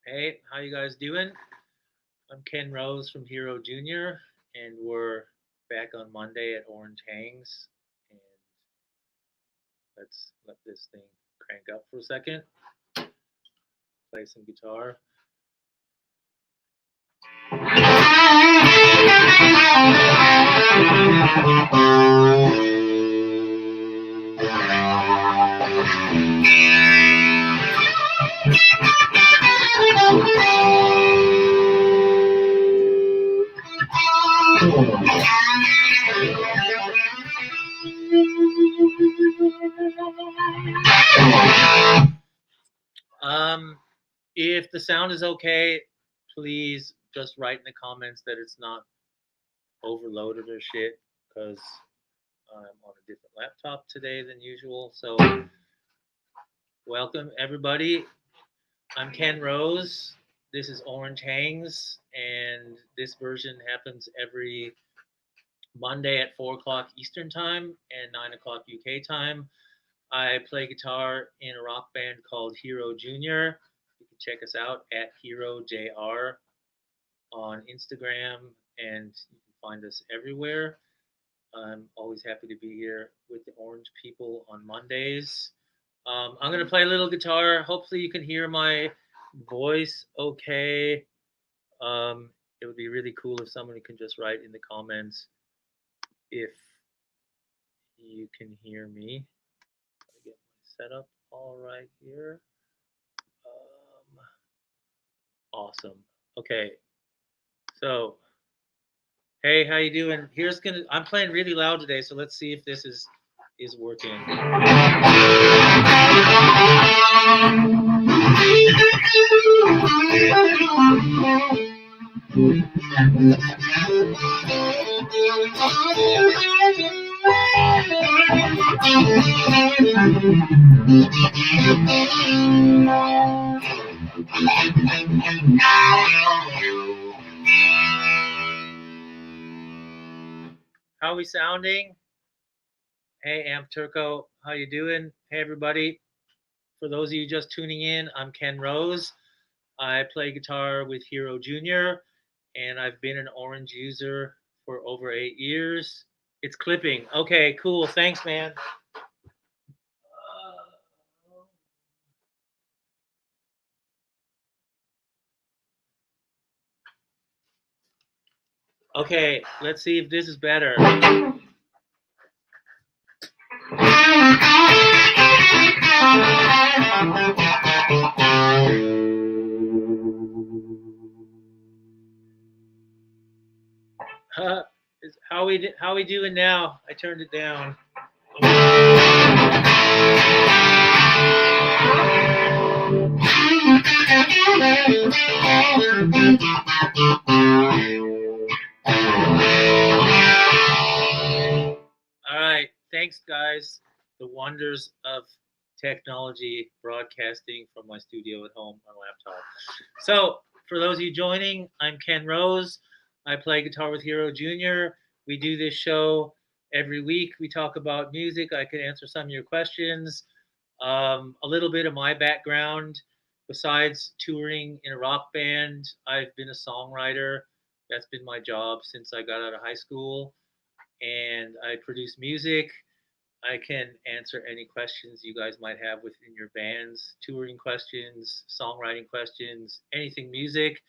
Hey, how you guys doing? I'm Ken Rose from Hero Junior, and we're back on Monday at Orange Hangs. And let's let this thing crank up for a second. Play some guitar. Um, if the sound is okay, please just write in the comments that it's not overloaded or shit, because I'm on a different laptop today than usual. So, welcome everybody. I'm Ken Rose. This is Orange Hangs, and this version happens every Monday at 4 o'clock Eastern Time and 9 o'clock UK time. I play guitar in a rock band called Hero Junior. You can check us out at Hero JR on Instagram, and you can find us everywhere. I'm always happy to be here with the Orange people on Mondays. I'm going to play a little guitar. Hopefully, you can hear my voice okay. It would be really cool if someone can just write in the comments if you can hear me. Gotta get my setup all right here. Awesome. Okay. So, hey, how you doing? I'm playing really loud today, so let's see if this is working. How are we sounding? Hey, Amp Turco, how you doing? Hey, everybody. For those of you just tuning in, I'm Ken Rose. I play guitar with Hero Junior, and I've been an Orange user for over 8 years. It's clipping. Okay, cool. Thanks, man. Okay, let's see if this is better. How we doing now? I turned it down. All right, thanks, guys. The wonders of technology broadcasting from my studio at home on a laptop. So, for those of you joining, I'm Ken Rose. I play guitar with Hero Junior. We do this show every week. We talk about music. I can answer some of your questions. A little bit of my background. Besides touring in a rock band, I've been a songwriter. That's been my job since I got out of high school. And I produce music. I can answer any questions you guys might have within your bands, touring questions, songwriting questions, anything music.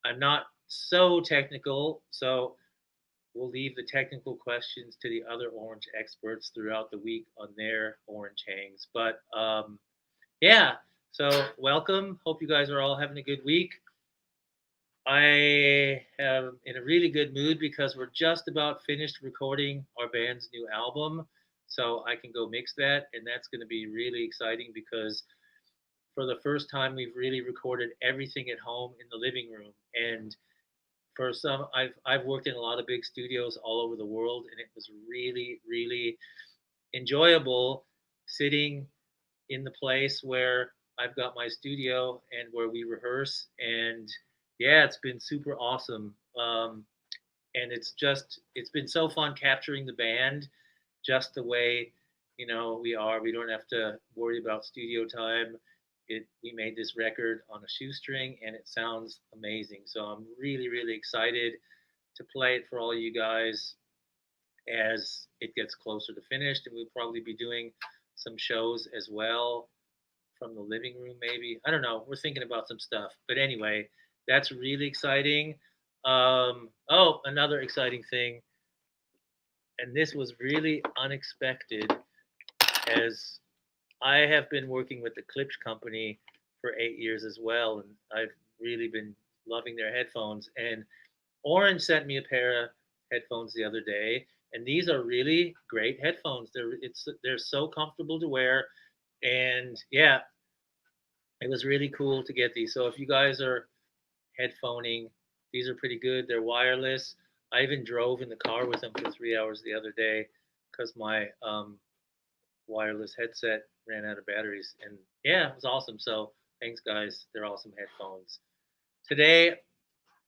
I'm not so technical, so we'll leave the technical questions to the other Orange experts throughout the week on their Orange hangs. But yeah, so welcome. Hope you guys are all having a good week. I am in a really good mood because we're just about finished recording our band's new album. So I can go mix that, and that's going to be really exciting because for the first time we've really recorded everything at home in the living room. And for some, I've worked in a lot of big studios all over the world, and it was really, really enjoyable sitting in the place where I've got my studio and where we rehearse. And yeah, it's been super awesome. And it's been so fun capturing the band just the way we are. We don't have to worry about studio time, We made this record on a shoestring, and it sounds amazing. So I'm really, really excited to play it for all you guys as it gets closer to finished, and we'll probably be doing some shows as well from the living room, maybe. I don't know. We're thinking about some stuff, but anyway, that's really exciting. Oh, another exciting thing, and this was really unexpected, as I have been working with the Klipsch company for 8 years as well, and I've really been loving their headphones. And Orange sent me a pair of headphones the other day, and these are really great headphones. They're so comfortable to wear, and yeah, it was really cool to get these. So if you guys are headphoning, these are pretty good. They're wireless. I even drove in the car with them for 3 hours the other day because my wireless headset ran out of batteries. And yeah, it was awesome. So thanks, guys. They're awesome headphones. Today,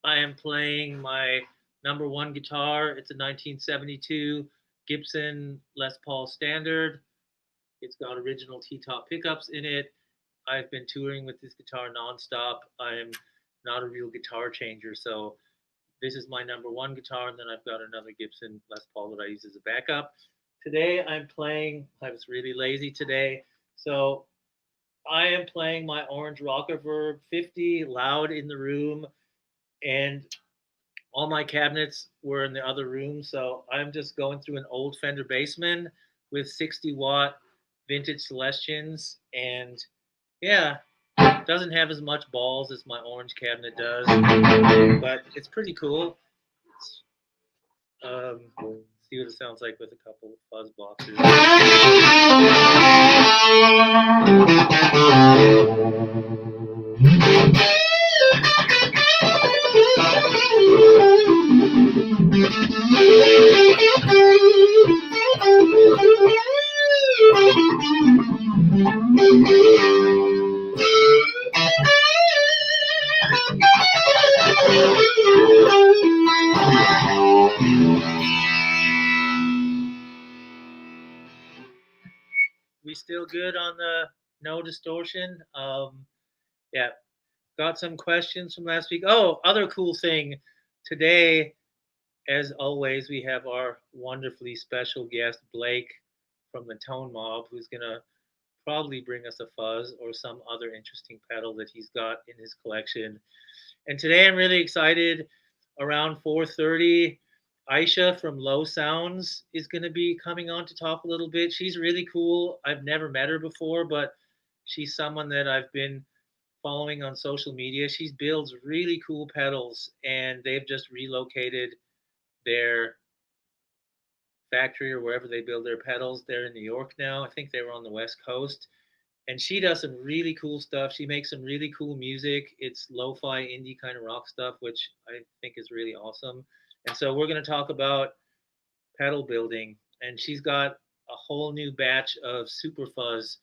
I am playing my number one guitar. It's a 1972 Gibson Les Paul Standard. It's got original T-top pickups in it. I've been touring with this guitar nonstop. I'm not a real guitar changer, so this is my number one guitar, and then I've got another Gibson Les Paul that I use as a backup. Today I'm playing, I was really lazy today, so I am playing my Orange Rockerverb 50 loud in the room, and all my cabinets were in the other room, so I'm just going through an old Fender Bassman with 60-watt vintage Celestians, and yeah, it doesn't have as much balls as my Orange cabinet does, but it's pretty cool. See what it sounds like with a couple of fuzz boxes. We still good on the no distortion? Yeah, got some questions from last week. Oh, other cool thing. Today, as always, we have our wonderfully special guest, Blake from the Tone Mob, who's going to probably bring us a fuzz or some other interesting pedal that he's got in his collection. And today I'm really excited. Around 4:30, Aisha from Low Sounds is going to be coming on to talk a little bit. She's really cool. I've never met her before, but she's someone that I've been following on social media. She builds really cool pedals, and they've just relocated their factory or wherever they build their pedals. They're in New York now. I think they were on the West Coast. And she does some really cool stuff. She makes some really cool music. It's lo-fi indie kind of rock stuff, which I think is really awesome. And so we're going to talk about pedal building. And she's got a whole new batch of Super Fuzz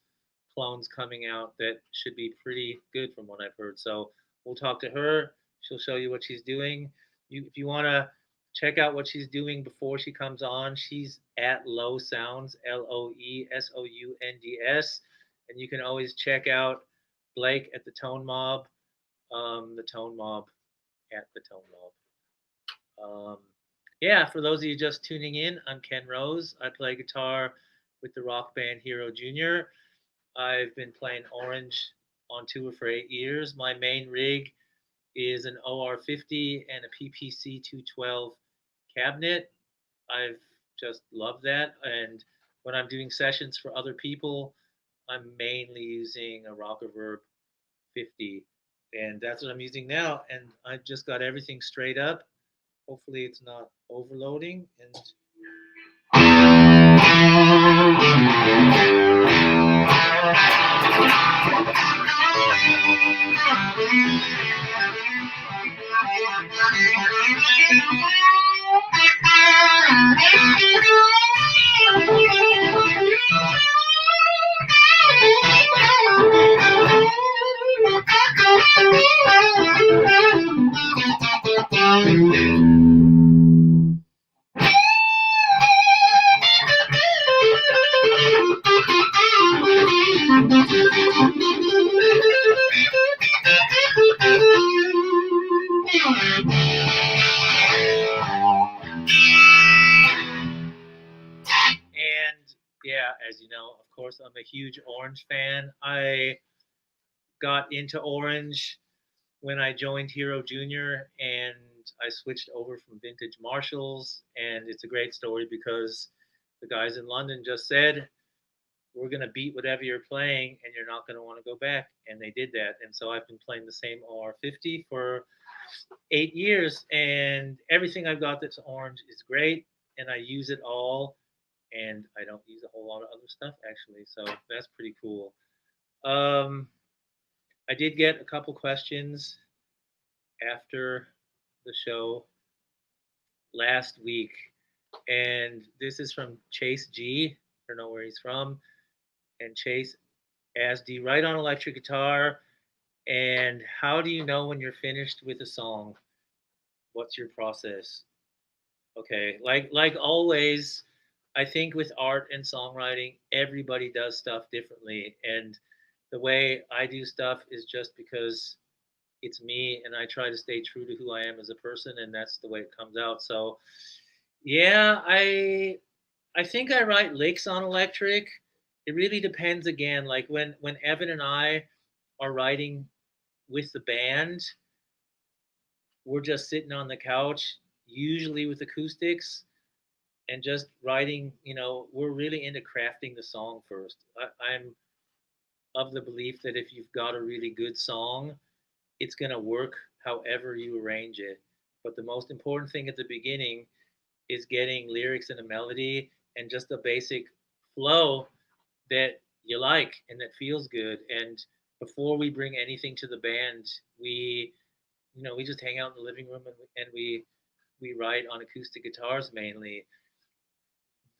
clones coming out that should be pretty good from what I've heard. So we'll talk to her. She'll show you what she's doing. If you want to check out what she's doing before she comes on, she's at Low Sounds, LOESOUNDS. And you can always check out Blake at the Tone Mob, the Tone Mob at the Tone Mob. Yeah, for those of you just tuning in, I'm Ken Rose. I play guitar with the rock band Hero Jr. I've been playing Orange on tour for 8 years. My main rig is an OR50 and a PPC 212 cabinet. I've just loved that. And when I'm doing sessions for other people, I'm mainly using a Rockerverb 50, and that's what I'm using now. And I've just got everything straight up. Hopefully it's not overloading. And as you know, of course, I'm a huge Orange fan. I got into Orange when I joined Hero Junior, and I switched over from vintage Marshalls. And it's a great story because the guys in London just said, we're going to beat whatever you're playing and you're not going to want to go back. And they did that. And so I've been playing the same OR50 for 8 years, and everything I've got that's orange is great. And I use it all, and I don't use a whole lot of other stuff actually. So that's pretty cool. Um, I did get a couple questions after the show last week, and this is from Chase G. I don't know where he's from. And Chase asked, "Do you write on electric guitar? And how do you know when you're finished with a song? What's your process?" Okay, like always, I think with art and songwriting, everybody does stuff differently, and the way I do stuff is just because it's me, and I try to stay true to who I am as a person, and that's the way it comes out. So, yeah, I think I write licks on electric. It really depends again. Like when Evan and I are writing with the band, we're just sitting on the couch, usually with acoustics, and just writing. We're really into crafting the song first. I'm of the belief that if you've got a really good song, it's going to work however you arrange it. But the most important thing at the beginning is getting lyrics and a melody and just a basic flow that you like and that feels good. And before we bring anything to the band, we just hang out in the living room, and we write on acoustic guitars mainly.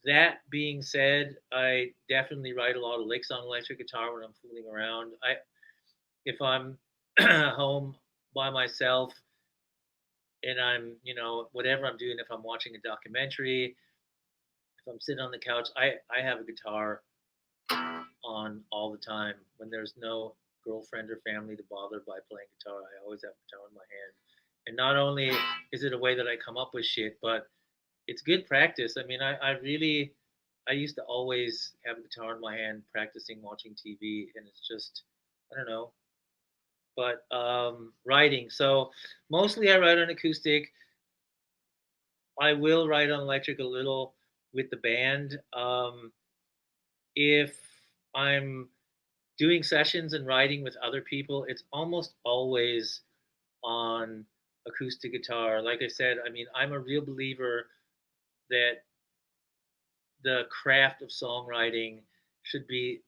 That being said, I definitely write a lot of licks on electric guitar when I'm fooling around. If I'm home by myself and whatever I'm doing, if I'm watching a documentary, if I'm sitting on the couch, I have a guitar on all the time. When there's no girlfriend or family to bother by playing guitar, I always have a guitar in my hand. And not only is it a way that I come up with shit, but it's good practice. I mean, I used to always have a guitar in my hand practicing watching TV, and it's just, I don't know. But writing, so mostly I write on acoustic. I will write on electric a little with the band. If I'm doing sessions and writing with other people, it's almost always on acoustic guitar. Like I said, I mean, I'm a real believer that the craft of songwriting should be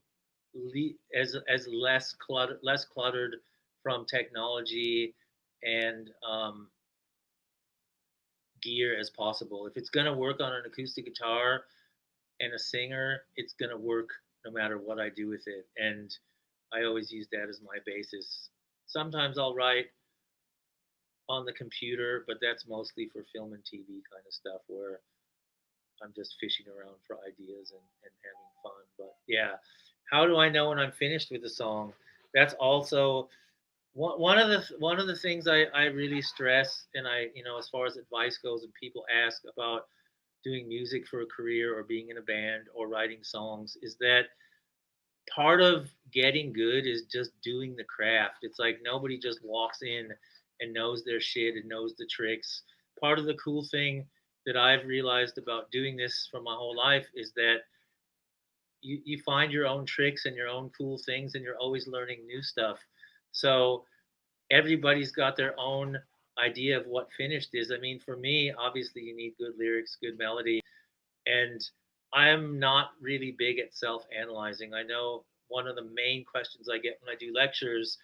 as less cluttered from technology and gear as possible. If it's gonna work on an acoustic guitar and a singer, it's gonna work no matter what I do with it. And I always use that as my basis. Sometimes I'll write on the computer, but that's mostly for film and TV kind of stuff where I'm just fishing around for ideas and having fun. But yeah, how do I know when I'm finished with a song? That's also one of the things I really stress, and as far as advice goes, and people ask about doing music for a career or being in a band or writing songs, is that part of getting good is just doing the craft. It's like nobody just walks in and knows their shit and knows the tricks. Part of the cool thing that I've realized about doing this for my whole life is that you find your own tricks and your own cool things, and you're always learning new stuff. So everybody's got their own idea of what finished is. I mean, for me, obviously, you need good lyrics, good melody, and I'm not really big at self-analyzing. I know one of the main questions I get when I do lectures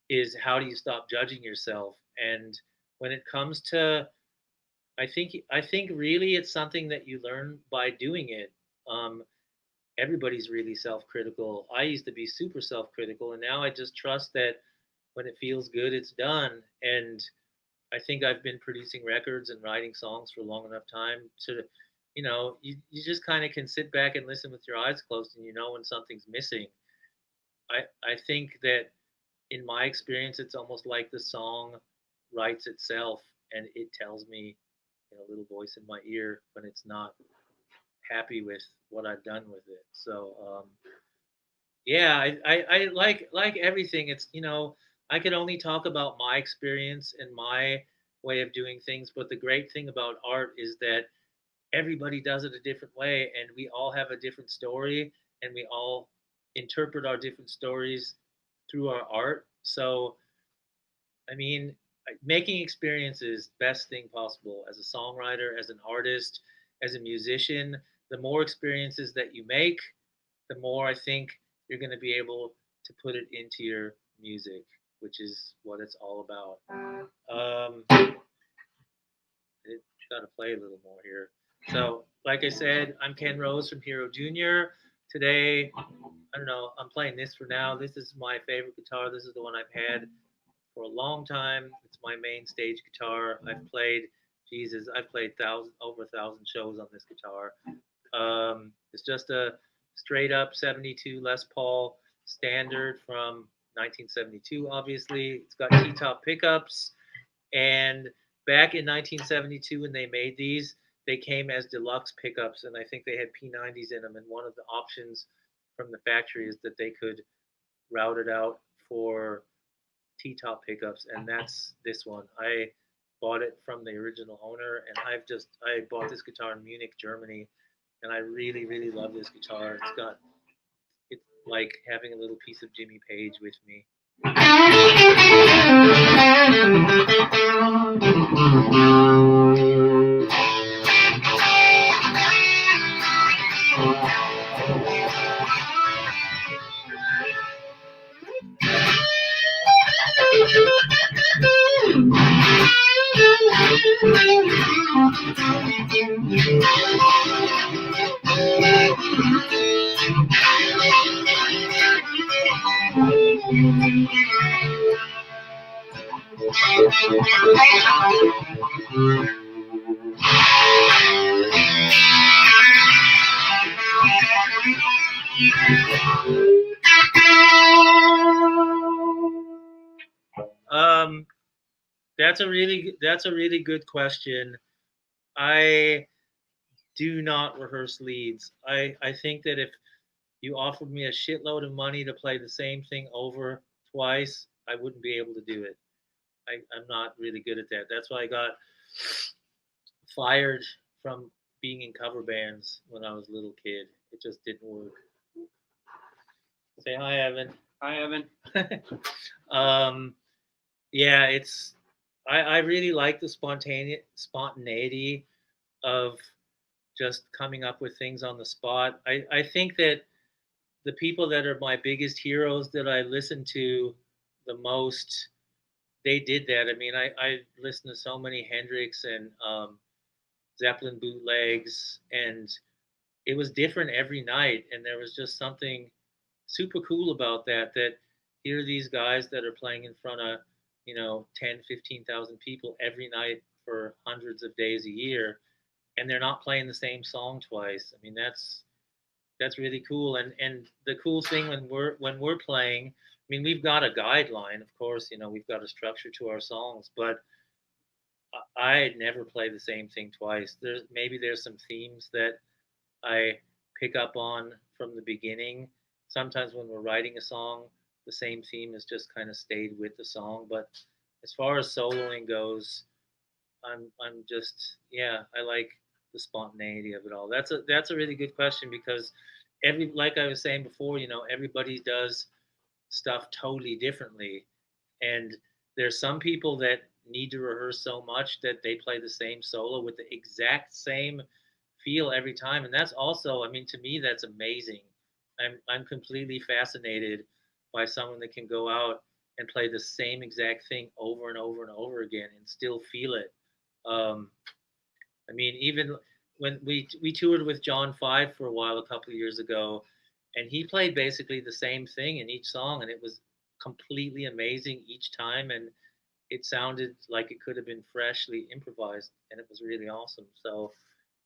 is how do you stop judging yourself? And when it comes to, I think really it's something that you learn by doing it. Um, Everybody's really self-critical. I used to be super self-critical, and now I just trust that when it feels good, it's done. And I think I've been producing records and writing songs for a long enough time to, you just kind of can sit back and listen with your eyes closed, and you know when something's missing. I think that in my experience, it's almost like the song writes itself, and it tells me in a little voice in my ear when it's not happy with what I've done with it. So yeah, I like everything. It's I can only talk about my experience and my way of doing things, but the great thing about art is that everybody does it a different way, and we all have a different story, and we all interpret our different stories through our art. So I mean, making experiences best thing possible as a songwriter, as an artist, as a musician. The more experiences that you make, the more I think you're going to be able to put it into your music, which is what it's all about. It got to play a little more here. So, like I said, I'm Ken Rose from Hero Junior. Today, I don't know, I'm playing this for now. This is my favorite guitar. This is the one I've had for a long time. It's my main stage guitar. I've played over 1,000 shows on this guitar. It's just a straight up 72 Les Paul standard from 1972, obviously. It's got T-top pickups. And back in 1972, when they made these, they came as deluxe pickups. And I think they had P90s in them. And one of the options from the factory is that they could route it out for T-top pickups, and that's this one. I bought it from the original owner, and I bought this guitar in Munich, Germany, and I really love this guitar. It's like having a little piece of Jimmy Page with me. Um, that's a really good question. I do not rehearse leads. I think that if you offered me a shitload of money to play the same thing over twice, I wouldn't be able to do it. I'm not really good at that. That's why I got fired from being in cover bands when I was a little kid. It just didn't work. Say hi, Evan. Hi, Evan. um, yeah, I really like the spontaneity of just coming up with things on the spot. I think that the people that are my biggest heroes that I listen to the most, they did that. I mean, I listened to so many Hendrix and Zeppelin bootlegs, and it was different every night. And there was just something super cool about that. That here are these guys that are playing in front of 10, 15,000 people every night for hundreds of days a year, and they're not playing the same song twice. I mean, that's really cool. And the cool thing when we're playing, I mean, we've got a guideline, of course. We've got a structure to our songs, but I never play the same thing twice. There's some themes that I pick up on from the beginning. Sometimes when we're writing a song, the same theme has just kind of stayed with the song. But as far as soloing goes, I'm just, yeah, I like the spontaneity of it all. That's a really good question because like I was saying before, everybody does stuff totally differently, and there's some people that need to rehearse so much that they play the same solo with the exact same feel every time, and that's also, I mean, to me, that's amazing. I'm completely fascinated by someone that can go out and play the same exact thing over and over and over again and still feel it. um, I mean, even when we toured with John Five for a while a couple of years ago, and he played basically the same thing in each song, and it was completely amazing each time, and it sounded like it could have been freshly improvised, and it was really awesome. So,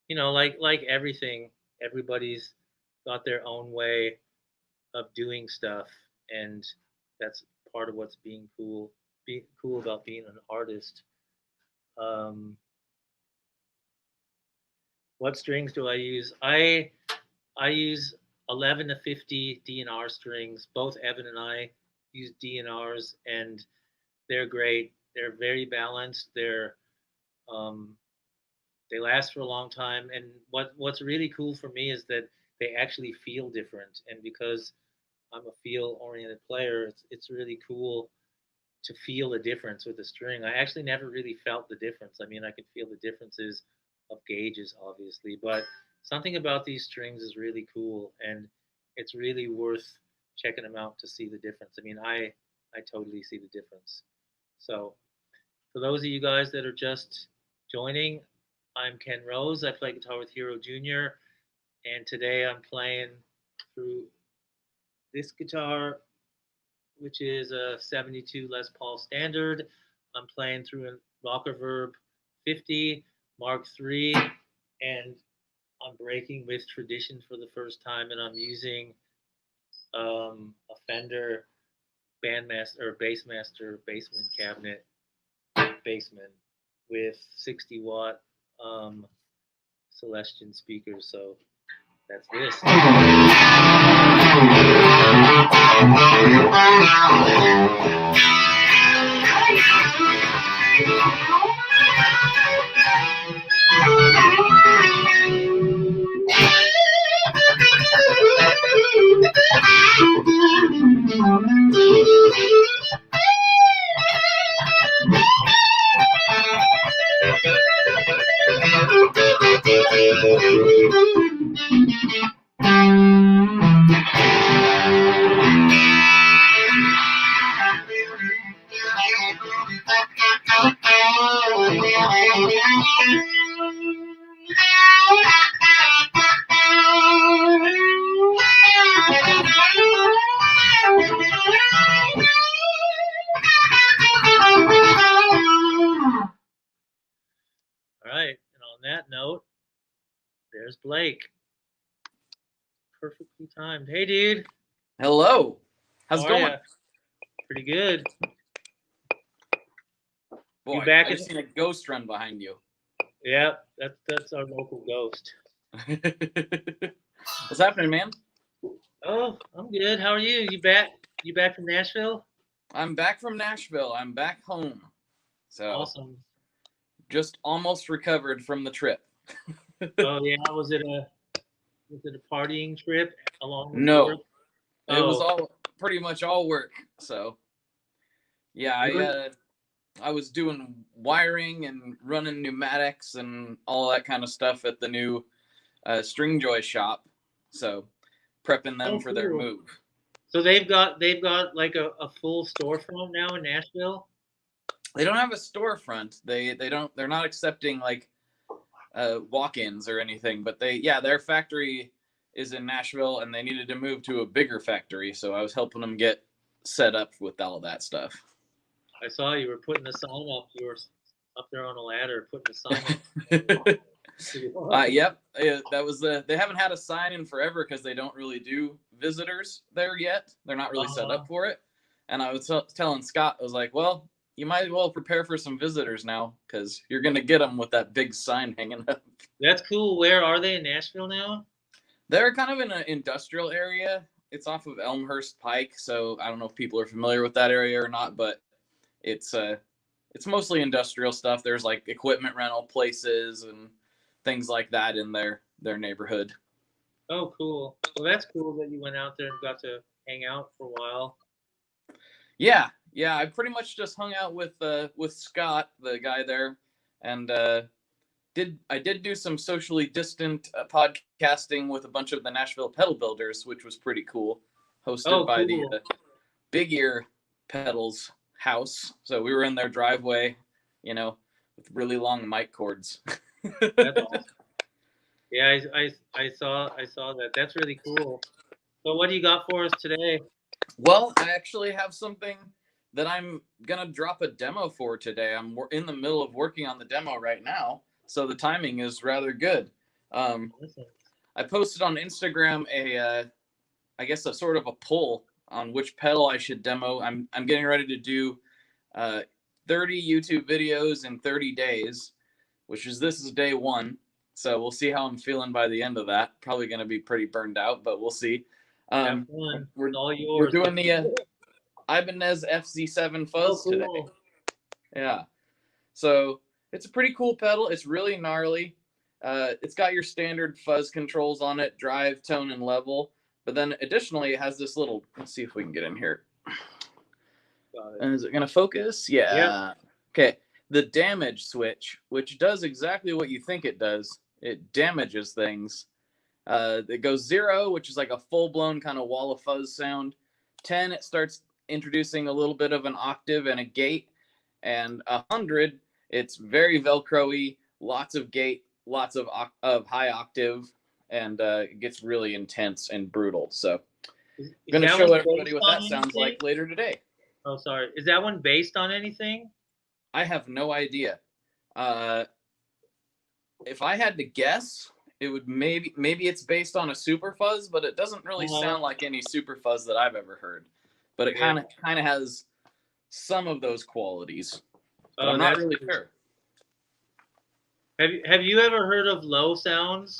like everything, everybody's got their own way of doing stuff, and that's part of what's being cool about being an artist. Um, What strings do I use? I use 11 to 50 DNR strings. Both Evan and I use DNRs, and they're great. They're very balanced. Um, they last for a long time. And what's really cool for me is that they actually feel different. And because I'm a feel oriented player, it's really cool to feel the difference with the string. I actually never really felt the difference. I mean, I could feel the differences of gauges, obviously, but something about these strings is really cool, and it's really worth checking them out to see the difference. I mean, I totally see the difference. So, for those of you guys that are just joining, I'm Ken Rose. I play guitar with Hero Jr., and today I'm playing through this guitar, which is a 72 Les Paul Standard. I'm playing through a Rocker Verb 50 Mark III, and I'm breaking with tradition for the first time, and I'm using a Fender Bandmaster or Bassmaster Bassman cabinet, Bassman, with 60-watt Celestion speakers. So that's this. All right, and on that note, there's Blake. Perfectly timed. Hey, dude. Hello. How's it How are going? ya? Pretty good. Boy, You back I just seen a ghost run behind you. Yeah, that's our local ghost. What's happening, man? Oh, I'm good. How are you? You back? You back from Nashville? I'm back from Nashville. I'm back home. So Awesome. just almost recovered from the trip. Oh yeah, was it a partying trip along with No, work? it was Oh, all pretty much all work. So yeah, I was doing wiring and running pneumatics and all that kind of stuff at the new Stringjoy shop. So prepping them for their cool. move. So they've got like a full storefront now in Nashville. They don't have a storefront. They're not accepting like walk-ins or anything, but their factory is in Nashville and they needed to move to a bigger factory, so I was helping them get set up with all of that stuff. I saw you were putting the sign up. You were up there on a ladder putting the sign up. Yep, that was they haven't had a sign in forever because they don't really do visitors there yet. They're not really set up for it. And I was telling Scott, I was like, well, you might as well prepare for some visitors now because you're going to get them with that big sign hanging up. That's cool. Where are they in Nashville now? They're kind of in an industrial area. It's off of Elmhurst Pike, so I don't know if people are familiar with that area or not, but it's mostly industrial stuff. There's like equipment rental places and things like that in their neighborhood. Oh, cool. Well, that's cool that you went out there and got to hang out for a while. Yeah. I pretty much just hung out with Scott, the guy there, and I did do some socially distant podcasting with a bunch of the Nashville pedal builders, which was pretty cool, hosted by the Big Ear Pedals house. So we were in their driveway, with really long mic cords. That's awesome. Yeah, I saw that. That's really cool. So what do you got for us today? Well, I actually have something that I'm gonna drop a demo for today. I'm in the middle of working on the demo right now, so the timing is rather good. I posted on Instagram I guess a sort of a poll on which pedal I should demo. I'm getting ready to do 30 YouTube videos in 30 days, this is day one. So we'll see how I'm feeling by the end of that. Probably going to be pretty burned out, but we'll see. Have fun. We're It's all we're yours. doing the Ibanez FZ7 Fuzz Oh, today. cool. Yeah. So it's a pretty cool pedal. It's really gnarly. It's got your standard fuzz controls on it, drive, tone, and level. But then additionally, it has this little, let's see if we can get in here. Got it. And is it going to focus? Yeah. Yep. Okay. The damage switch, which does exactly what you think it does. It damages things. It goes 0, which is like a full-blown kind of wall of fuzz sound. 10, it starts introducing a little bit of an octave and a gate. And 100, it's very Velcro-y, lots of gate, lots of high octave, and it gets really intense and brutal. So I'm going to show everybody what that sounds like later today. Oh, sorry. Is that one based on anything? I have no idea. If I had to guess, it would maybe it's based on a super fuzz, but it doesn't really sound like any super fuzz that I've ever heard. But it kind of has some of those qualities. But I'm not really sure. Have you ever heard of Low Sounds?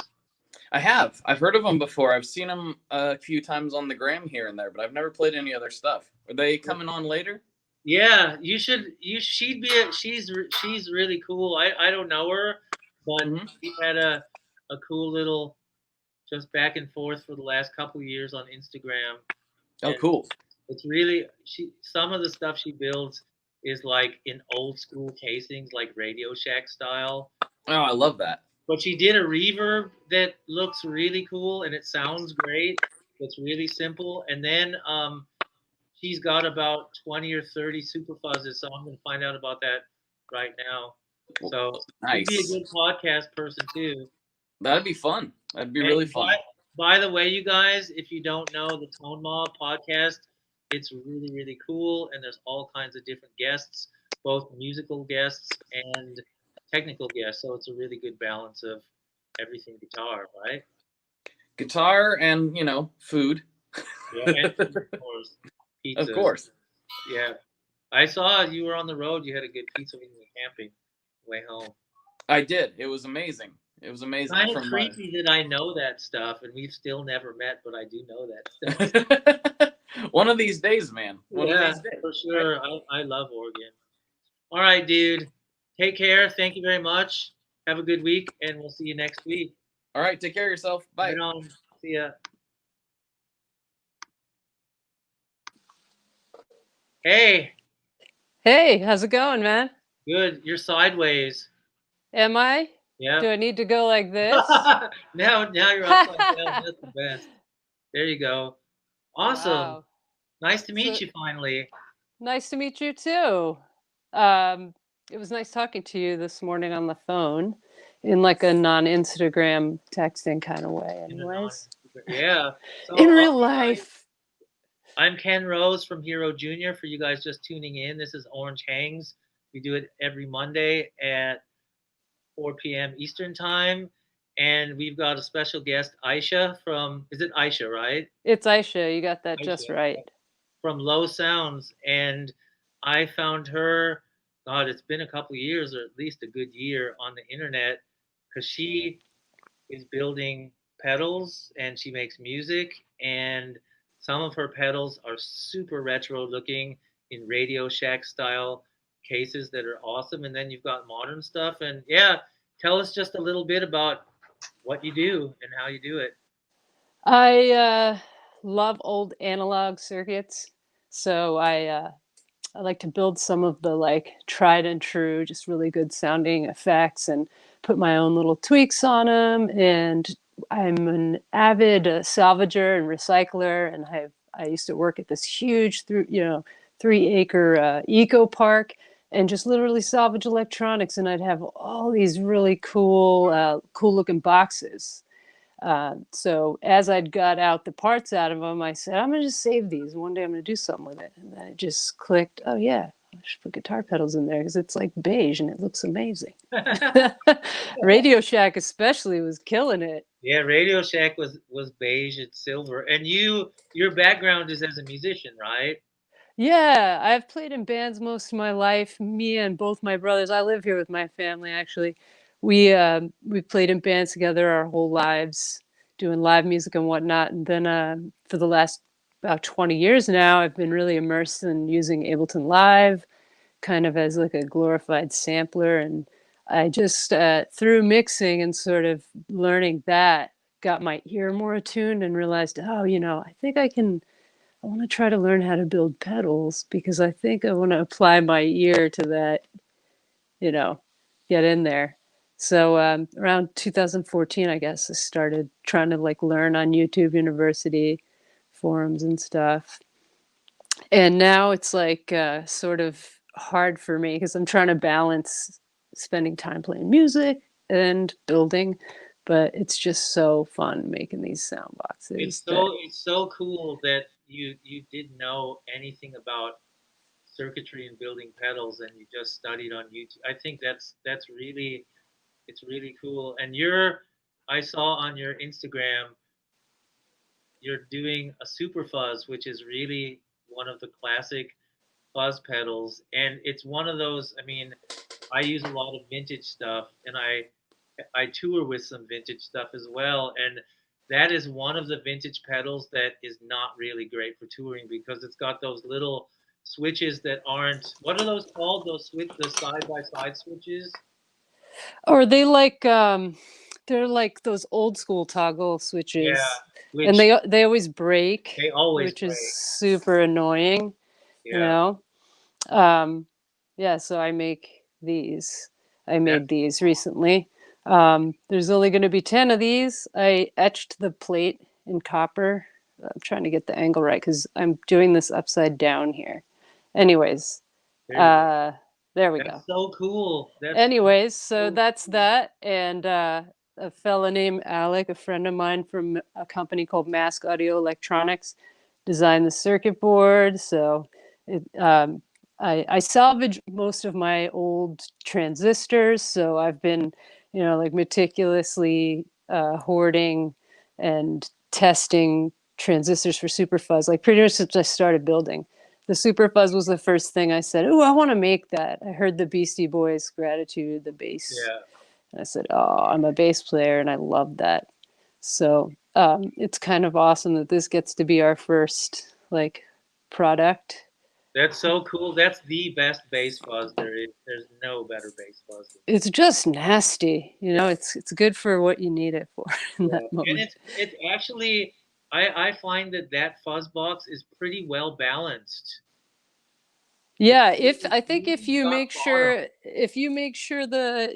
I have. I've heard of them before. I've seen them a few times on the gram here and there, but I've never played any other stuff. Are they coming on later? Yeah, you should. She'd be. She's really cool. I don't know her, but we had a cool little just back and forth for the last couple of years on Instagram. Oh, cool. It's really some of the stuff she builds is like in old school casings, like Radio Shack style. Oh, I love that. But she did a reverb that looks really cool and it sounds great. It's really simple. And then she's got about 20 or 30 super fuzzes, so I'm going to find out about that right now. So nice. You'd be a good podcast person too. That'd be fun. That'd be really fun. By the way, you guys, if you don't know the Tone Mob podcast, it's really, really cool, and there's all kinds of different guests, both musical guests and technical guests. So it's a really good balance of everything guitar, right? Guitar and food. Yeah, and food, of course. Pizzas. Of course. Yeah. I saw you were on the road. You had a good pizza when you were camping way home. I did. It was amazing. It was amazing. Kind of creepy that I know that stuff, and we've still never met, but I do know that stuff. One of these days, man. One of these days. For sure. I love Oregon. All right, dude. Take care. Thank you very much. Have a good week, and we'll see you next week. All right. Take care of yourself. Bye. Right on. See ya. Hey. Hey, how's it going, man? Good. You're sideways. Am I? Yeah. Do I need to go like this? now you're upside down. That's the best. There you go. Awesome. Wow. Nice to meet you finally. Nice to meet you too. It was nice talking to you this morning on the phone in like a non-Instagram texting kind of way anyways. Yeah. So, in real life. I'm Ken Rose from Hero Jr. For you guys just tuning in, this is Orange Hangs. We do it every Monday at 4 p.m. Eastern Time. And we've got a special guest, Aisha is it Aisha, right? It's Aisha. You got that just right. From Low Sounds. And I found her, God, it's been a couple of years, or at least a good year on the internet, because she is building pedals and she makes music. And some of her pedals are super retro looking in Radio Shack style cases that are awesome. And then you've got modern stuff. And yeah, tell us just a little bit about what you do and how you do it. I love old analog circuits. So I like to build some of the like tried and true, just really good sounding effects and put my own little tweaks on them. And I'm an avid salvager and recycler, and I used to work at this huge 3-acre eco park and just literally salvage electronics, and I'd have all these really cool looking boxes. So as I'd got out the parts out of them, I said, I'm gonna just save these, and one day I'm gonna do something with it. And then it just clicked, oh yeah, I should put guitar pedals in there because it's like beige and it looks amazing. Radio Shack especially was killing it. Yeah, Radio Shack was beige and silver. And your background is as a musician, right? Yeah, I've played in bands most of my life. Me and both my brothers, I live here with my family actually. we played in bands together our whole lives, doing live music and whatnot. And then for the last about 20 years now, I've been really immersed in using Ableton Live, kind of as like a glorified sampler. And I just through mixing and sort of learning that, got my ear more attuned and realized, oh, I think I want to try to learn how to build pedals because I think I want to apply my ear to that, you know, get in there. So around 2014, I guess, I started trying to like learn on YouTube University forums and stuff. And now it's like sort of hard for me because I'm trying to balance spending time playing music and building, but it's just so fun making these sound boxes. It's so cool that you didn't know anything about circuitry and building pedals and you just studied on YouTube. I think that's really it's really cool. And I saw on your Instagram you're doing a super fuzz, which is really one of the classic fuzz pedals, and it's one of those. I mean, I use a lot of vintage stuff, and I tour with some vintage stuff as well, and that is one of the vintage pedals that is not really great for touring because it's got those little switches that aren't. What are those called? The side by side switches. Or they're like those old school toggle switches, Yeah, and which they always break, they always which is break. super annoying, you Yeah, know. Um, yeah, so I make these. I that's made these recently. There's only going to be 10 of these. I etched the plate in copper. I'm trying to get the angle right because I'm doing this upside down here. Anyways, there you go. uh, there we go. That's so cool. That's Anyways, so so that's cool. that. And a fella named Alec, a friend of mine from a company called Mask Audio Electronics, designed the circuit board. So it, I salvaged most of my old transistors. So I've been, like meticulously hoarding and testing transistors for superfuzz, like pretty much since I started building. The super fuzz was the first thing I said, oh, I want to make that. I heard the Beastie Boys Gratitude, the bass. Yeah. And I said, oh, I'm a bass player and I love that. So it's kind of awesome that this gets to be our first like product. That's so cool. That's the best bass fuzz there is. There's no better bass fuzz than It's just nasty, yeah, it's good for what you need it for in yeah. that And moment. it's actually I find that fuzz box is pretty well balanced. It's Yeah, if really, I think really rock bottom. if you make sure the,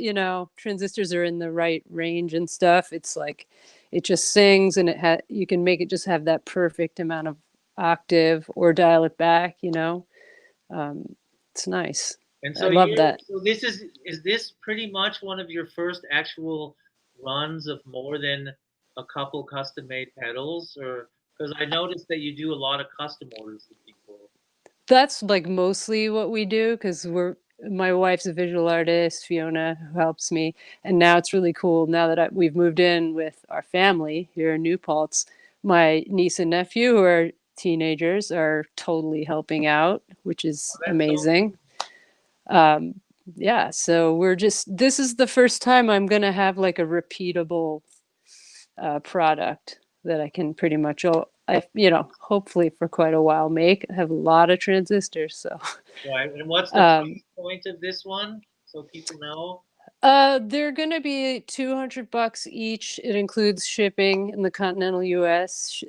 transistors are in the right range and stuff, it's like it just sings and you can make it just have that perfect amount of octave or dial it back. Um, it's nice. And I so love you're that. so this is this pretty much one of your first actual runs of more than a couple custom made pedals, or because I noticed that you do a lot of custom orders for people. That's like mostly what we do because my wife's a visual artist, Fiona, who helps me, and now it's really cool. Now that we've moved in with our family here in New Paltz, my niece and nephew, who are teenagers, are totally helping out, which Oh, is that's so cool. amazing. Um, yeah, so this is the first time I'm gonna have like a repeatable product that I can pretty much, hopefully for quite a while make. I have a lot of transistors, so. Right. And what's the Um, price point of this one so people know? they're gonna be $200 each. It includes shipping in the continental U.S.,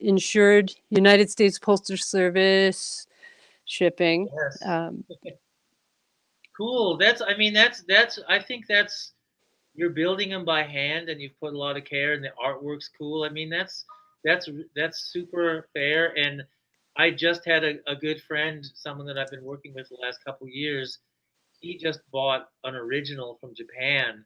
insured United States Postal Service shipping. Yes. Um, Cool. I mean that's I think that's you're building them by hand and you've put a lot of care and the artwork's cool. I mean that's that's super fair. And I just had a good friend, someone that I've been working with the last couple years. He just bought an original from Japan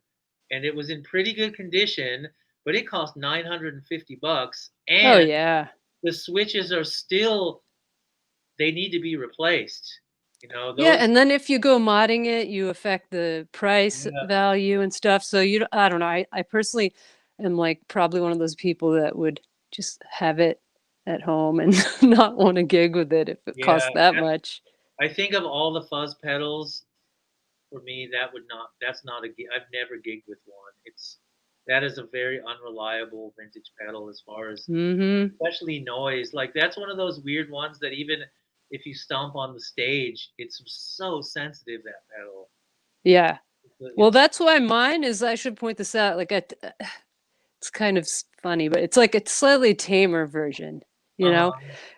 and it was in pretty good condition, but it cost $950 oh and yeah, the switches are still they need to be replaced. yeah. Those And then if you go modding it, you affect the price yeah, value and stuff. So I don't know. I personally am like probably one of those people that would just have it at home and not want to gig with it if it yeah, costs that that's much. I think of all the fuzz pedals for me, that's not a gig. I've never gigged with one. That is a very unreliable vintage pedal as far as, Mm-hmm. especially noise. Like that's one of those weird ones that even if you stomp on the stage, it's so sensitive, that pedal. Yeah. Well, It's that's why mine is. I should point this out. Like, it's kind of funny, but it's like a slightly tamer version. You know,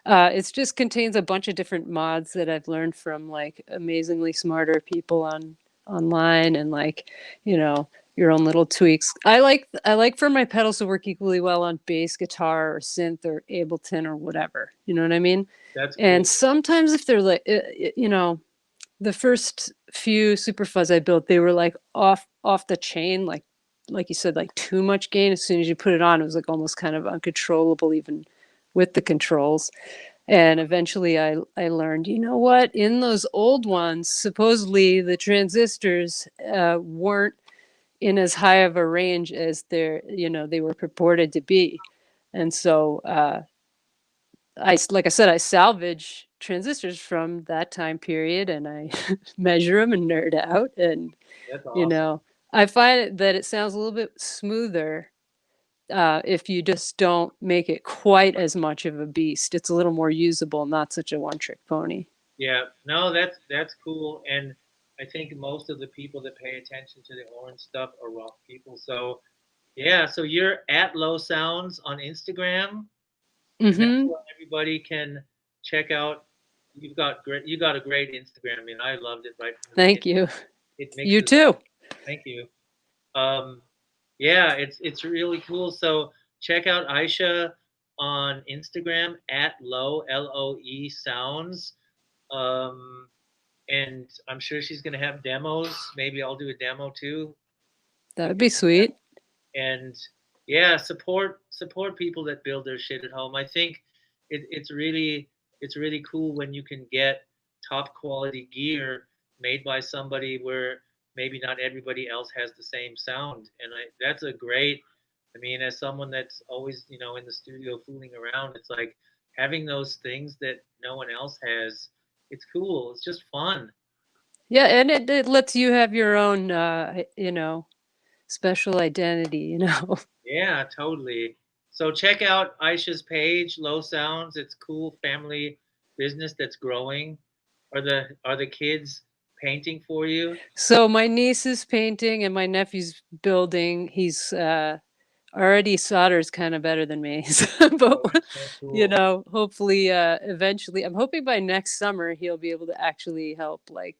uh it just contains a bunch of different mods that I've learned from like amazingly smarter people online, and like, you know, your own little tweaks. I like for my pedals to work equally well on bass guitar or synth or Ableton or whatever. You know what I mean? that's And cool. sometimes if they're like, you know, the first few super fuzz I built, they were like off the chain, like you said, like too much gain. As soon as you put it on, it was like almost kind of uncontrollable, even with the controls. And eventually I learned, you know what, in those old ones, supposedly the transistors weren't in as high of a range as they were purported to be. And so like I said, I salvage transistors from that time period, and I measure them and nerd out. And, That's you awesome. know, I find that it sounds a little bit smoother if you just don't make it quite as much of a beast. It's a little more usable, not such a one-trick pony. Yeah, no, that's cool, and I think most of the people that pay attention to the orange stuff are rock people. So yeah, so you're at Low Sounds on Instagram, and that's Mm-hmm. where everybody can check out. You got a great Instagram. I mean, I loved it right from the Thank beginning. you. It You mixes up. too. Thank you. Um, yeah, it's really cool. So check out Aisha on Instagram at Loe Sounds. Um, and I'm sure she's gonna have demos. Maybe I'll do a demo too. That We would could be sweet. and yeah, support people that build their shit at home. I think it's really cool when you can get top quality gear made by somebody where maybe not everybody else has the same sound. And that's a great. I mean, as someone that's always in the studio fooling around, it's like having those things that no one else has. It's cool. It's just fun. Yeah, and it lets you have your own, special identity, Yeah, totally. So check out Aisha's page, Low Sounds. It's cool family business that's growing. Are the kids painting for you? So my niece is painting and my nephew's building. He's already solders kind of better than me. But Oh, that's so cool. hopefully eventually, I'm hoping by next summer he'll be able to actually help, like,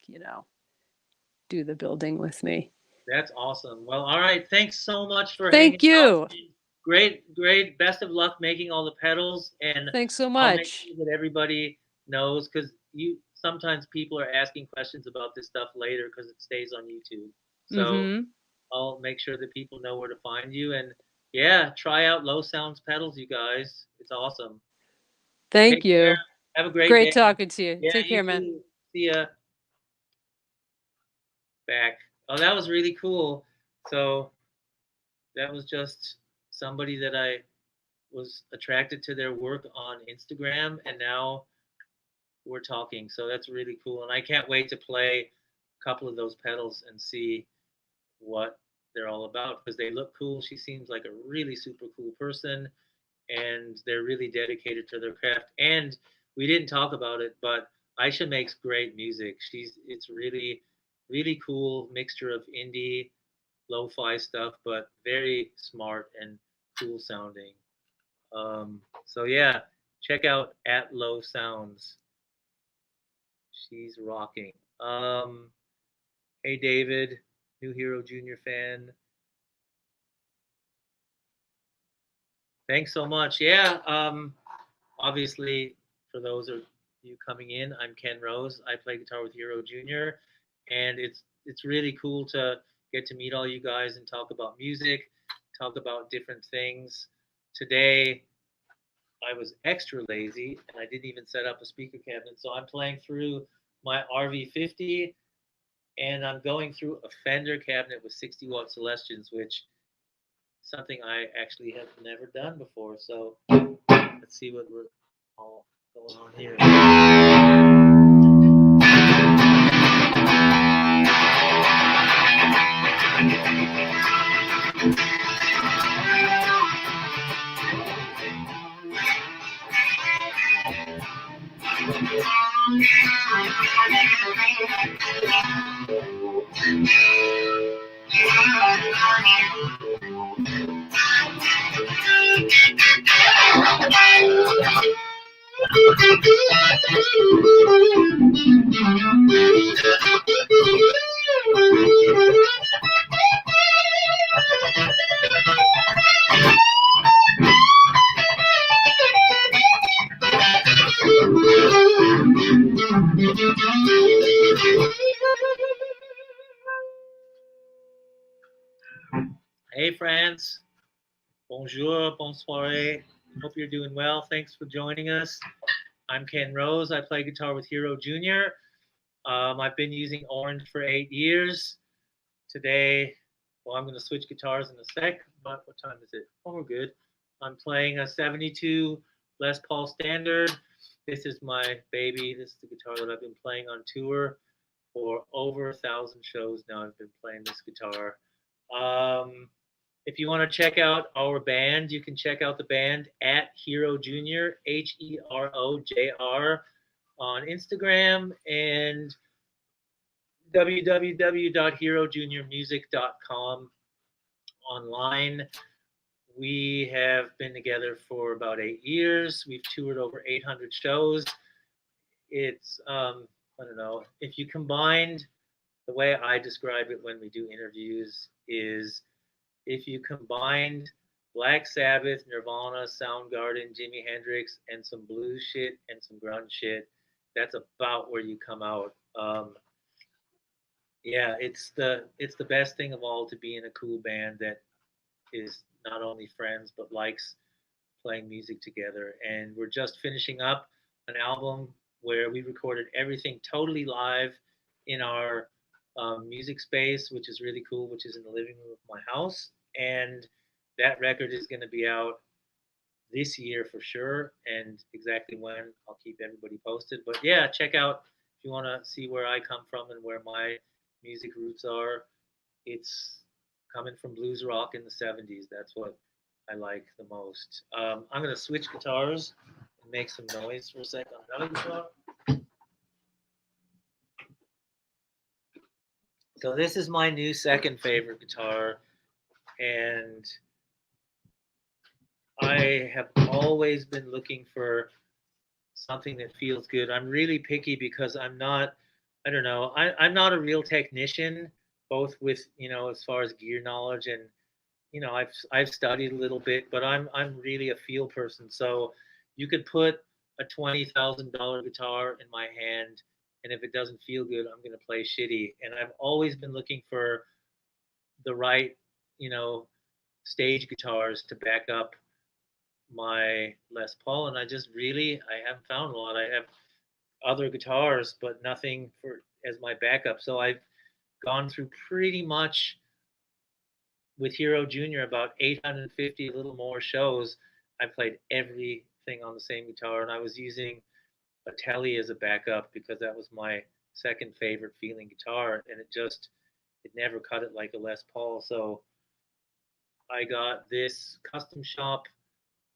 do the building with me. That's awesome. Well, all right. Thanks so much for hanging Thank out. you. Great, great. Best of luck making all the pedals, and Thanks so I'll make much. sure that everybody knows because you sometimes people are asking questions about this stuff later because it stays on YouTube. So Mm-hmm. I'll make sure that people know where to find you. And yeah, try out Low Sounds pedals, you guys. It's awesome. Thank Take care. you. Have a great Great day. talking to you. Yeah, Take you care, man. too. See ya. Back. Oh, that was really cool. So that was just somebody that I was attracted to their work on Instagram, and now we're talking. So that's really cool. And I can't wait to play a couple of those pedals and see what they're all about because they look cool. She seems like a really super cool person, and they're really dedicated to their craft. And we didn't talk about it, but Aisha makes great music. It's really really cool mixture of indie, lo-fi stuff, but very smart and cool sounding. So yeah, check out at Low Sounds. She's rocking. Hey David, New Hero Junior fan. Thanks so much. Yeah. Obviously, for those of you coming in, I'm Ken Rose. I play guitar with Hero Junior, and it's really cool to get to meet all you guys and talk about music, talk about different things. Today, I was extra lazy and I didn't even set up a speaker cabinet, so I'm playing through my RV50 and I'm going through a Fender cabinet with 60-watt Celestians, which is something I actually have never done before. So let's see what we're all going on here. Hey, friends. Bonjour, bonsoir. Hope you're doing well. Thanks for joining us. I'm Ken Rose. I play guitar with Hero Jr. I've been using Orange for 8 years. Today, well, I'm going to switch guitars in a sec, but what time is it? Oh, we're good. I'm playing a 72 Les Paul Standard. This is my baby. This is the guitar that I've been playing on tour for over 1,000 shows now. I've been playing this guitar. If you want to check out our band, you can check out the band at Hero Jr., HEROJR, on Instagram, and www.herojuniormusic.com online. We have been together for about 8 years. We've toured over 800 shows. It's, I don't know, if you combined, the way I describe it when we do interviews is, if you combined Black Sabbath, Nirvana, Soundgarden, Jimi Hendrix, and some blues shit and some grunge shit, that's about where you come out. Yeah, it's the best thing of all to be in a cool band that is not only friends but likes playing music together. And we're just finishing up an album where we recorded everything totally live in our music space, which is really cool, which is in the living room of my house. And that record is going to be out this year for sure. And exactly when, I'll keep everybody posted. But yeah, check out if you want to see where I come from and where my music roots are. It's coming from blues rock in the 70s. That's what I like the most. I'm going to switch guitars and make some noise for a second on another guitar. So this is my new second favorite guitar, and I have always been looking for something that feels good. I'm really picky because I'm not, I don't know, I'm not a real technician, both with, as far as gear knowledge and, I've studied a little bit, but I'm really a feel person. So you could put a $20,000 guitar in my hand, and if it doesn't feel good, I'm going to play shitty. And I've always been looking for the right, stage guitars to back up my Les Paul, and I haven't found a lot. I have other guitars, but nothing for as my backup. So I've gone through pretty much with Hero Jr. about 850, a little more shows. I played everything on the same guitar, and I was using a Tele as a backup because that was my second favorite feeling guitar, and it never cut it like a Les Paul. So I got this custom shop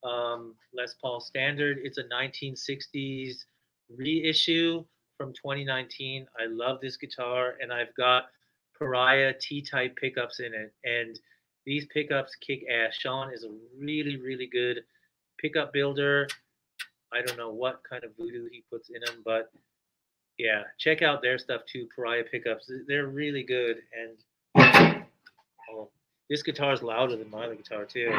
Les Paul Standard. It's a 1960s reissue from 2019. I love this guitar, and I've got Pariah T-type pickups in it, and these pickups kick ass. Sean is a really, really good pickup builder. I don't know what kind of voodoo he puts in them, but yeah, check out their stuff too, Pariah pickups. They're really good, and this guitar is louder than my other guitar too.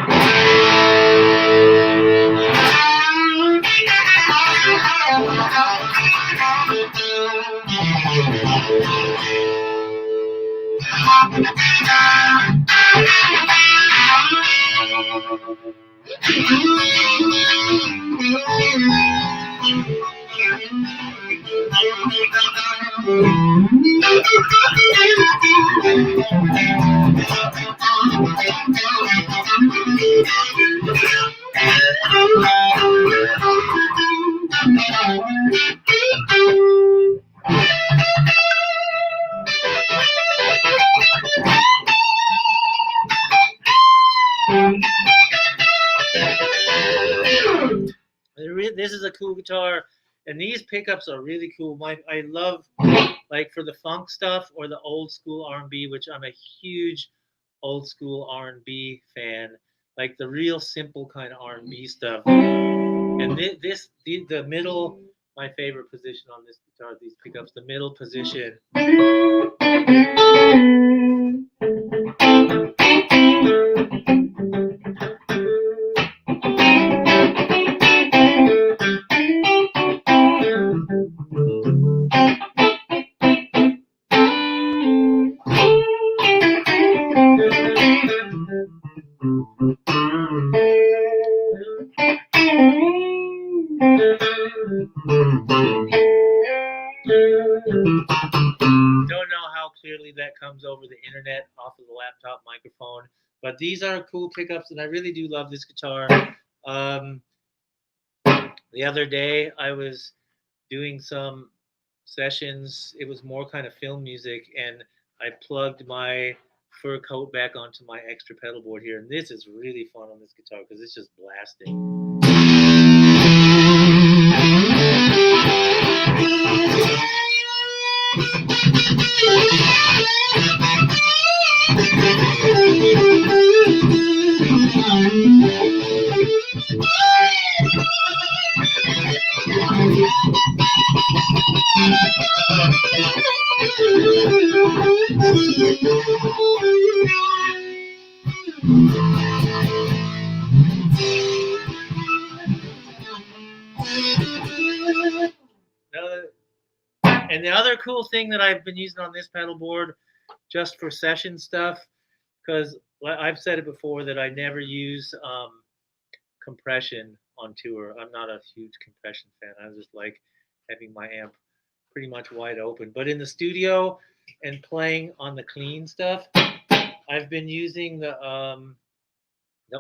This is a cool guitar, and these pickups are really cool. I love, like, for the funk stuff or the old school R&B, which I'm a huge old school R&B fan. like the real simple kind of R&B stuff. And the middle, my favorite position on this guitar, these pickups, the middle position. Don't know how clearly that comes over the internet off of the laptop microphone, but these are cool pickups, and I really do love this guitar. The other day, I was doing some sessions. It was more kind of film music, and I plugged my fur coat back onto my extra pedal board here, and this is really fun on this guitar because it's just blasting. And the other cool thing that I've been using on this pedal board just for session stuff, because I've said it before that I never use compression on tour. I'm not a huge compression fan. I just like having my amp pretty much wide open. But in the studio and playing on the clean stuff, I've been using the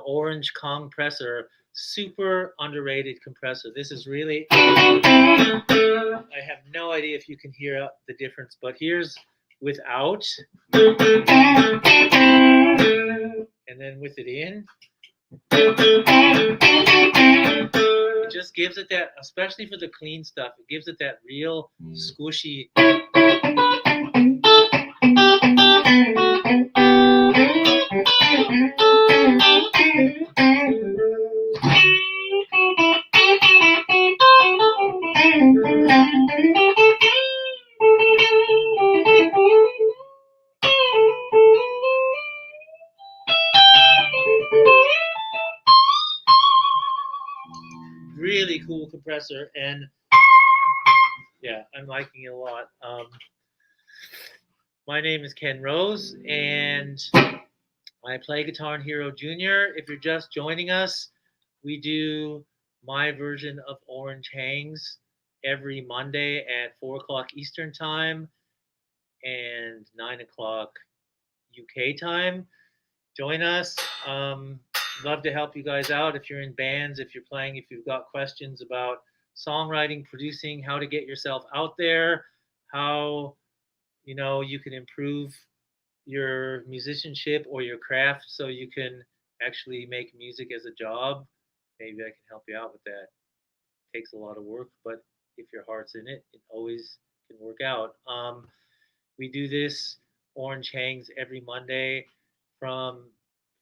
Orange compressor, super underrated compressor. This is really, I have no idea if you can hear the difference, but here's without, and then with it in. It just gives it that, especially for the clean stuff, it gives it that real squishy. Really cool compressor, and yeah, I'm liking it a lot. My name is Ken Rose, and I play guitar in Hero Jr. If you're just joining us, we do my version of Orange Hangs every Monday at 4 o'clock Eastern Time and 9 o'clock UK time. Join us. Love to help you guys out if you're in bands, if you're playing, if you've got questions about songwriting, producing, how to get yourself out there, how you can improve your musicianship or your craft so you can actually make music as a job. Maybe I can help you out with that. It takes a lot of work, but if your heart's in it, it always can work out. We do this Orange Hangs every Monday from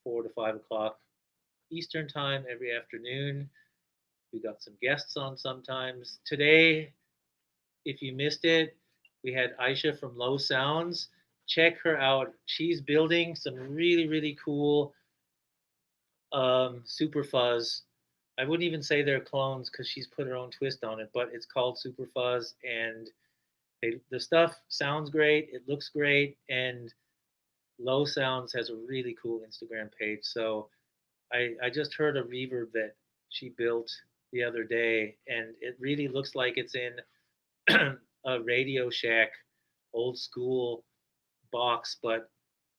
4 to 5 o'clock Eastern Time every afternoon. We got some guests on sometimes. Today, if you missed it, we had Aisha from Low Sounds. Check her out. She's building some really, really cool super fuzz. I wouldn't even say they're clones because she's put her own twist on it, but it's called super fuzz, and the stuff sounds great. It looks great, and Low Sounds has a really cool Instagram page. So I just heard a reverb that she built the other day, and it really looks like it's in a Radio Shack old school box, but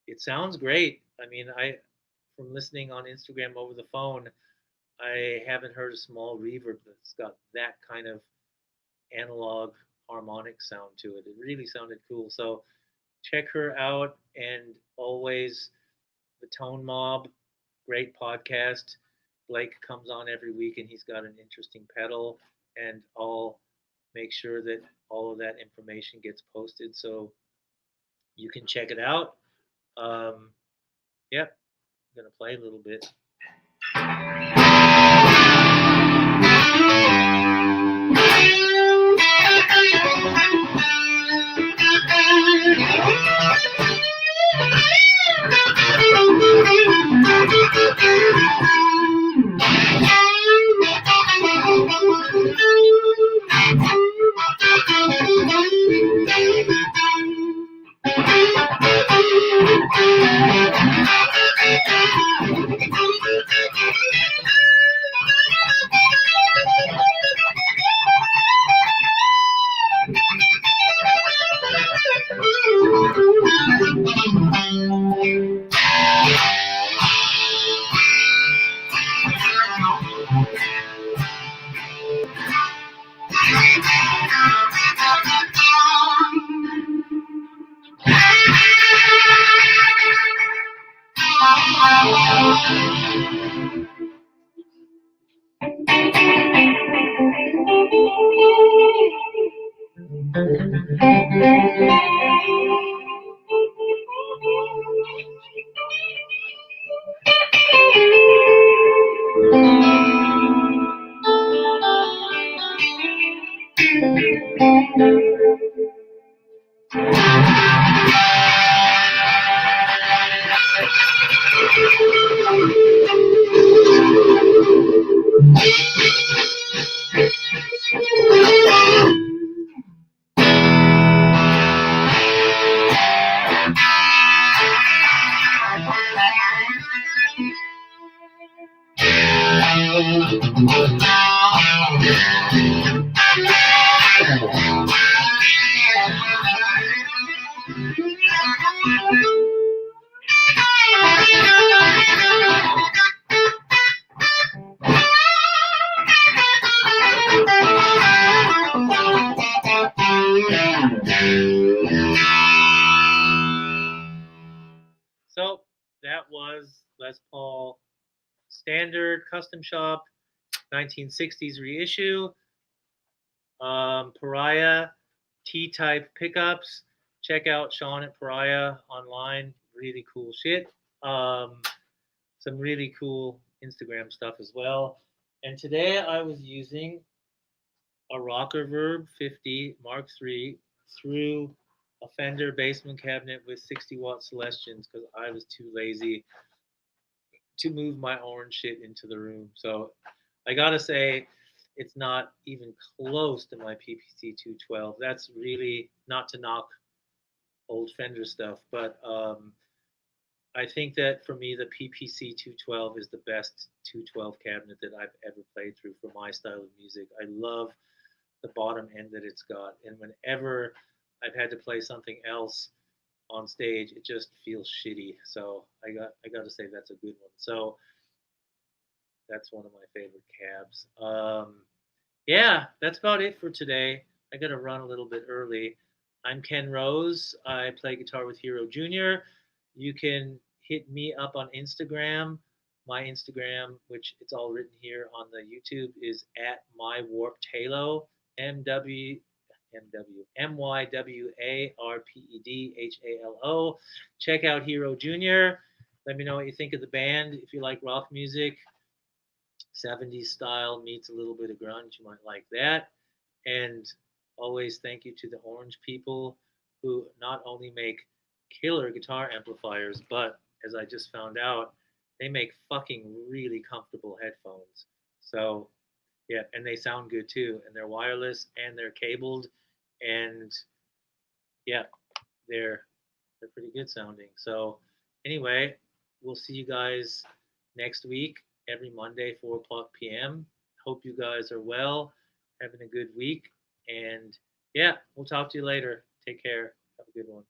it sounds great. I mean, from listening on Instagram over the phone, I haven't heard a small reverb that's got that kind of analog harmonic sound to it. It really sounded cool. So check her out, and always the Tone Mob, great podcast. Blake comes on every week, and he's got an interesting pedal, and I'll make sure that all of that information gets posted so you can check it out. Yep, I'm gonna play a little bit. So that was Les Paul Standard Custom Shop 1960s reissue. Pariah T-type pickups. Check out Sean at Pariah online. Really cool shit. Some really cool Instagram stuff as well. And today I was using a Rocker Verb 50 Mark III through a Fender basement cabinet with 60-watt Celestians because I was too lazy to move my orange shit into the room. So I gotta say, it's not even close to my PPC 212. That's really not to knock old Fender stuff, but I think that for me, the PPC 212 is the best 212 cabinet that I've ever played through for my style of music. I love the bottom end that it's got, and whenever I've had to play something else on stage, it just feels shitty. So I got to say that's a good one. So that's one of my favorite cabs. Yeah, that's about it for today. I got to run a little bit early. I'm Ken Rose. I play guitar with Hero Jr. You can hit me up on Instagram. My Instagram, which it's all written here on the YouTube, is at mywarpedhalo, MyWarpedHalo. Check out Hero Jr. Let me know what you think of the band. If you like rock music, 70s style meets a little bit of grunge, you might like that. And always thank you to the Orange people who not only make killer guitar amplifiers, but as I just found out, they make fucking really comfortable headphones. So yeah, and they sound good too, and they're wireless and they're cabled, and yeah, they're pretty good sounding. So anyway, we'll see you guys next week, every Monday, 4 o'clock p.m. Hope you guys are well, having a good week, and yeah, we'll talk to you later. Take care. Have a good one.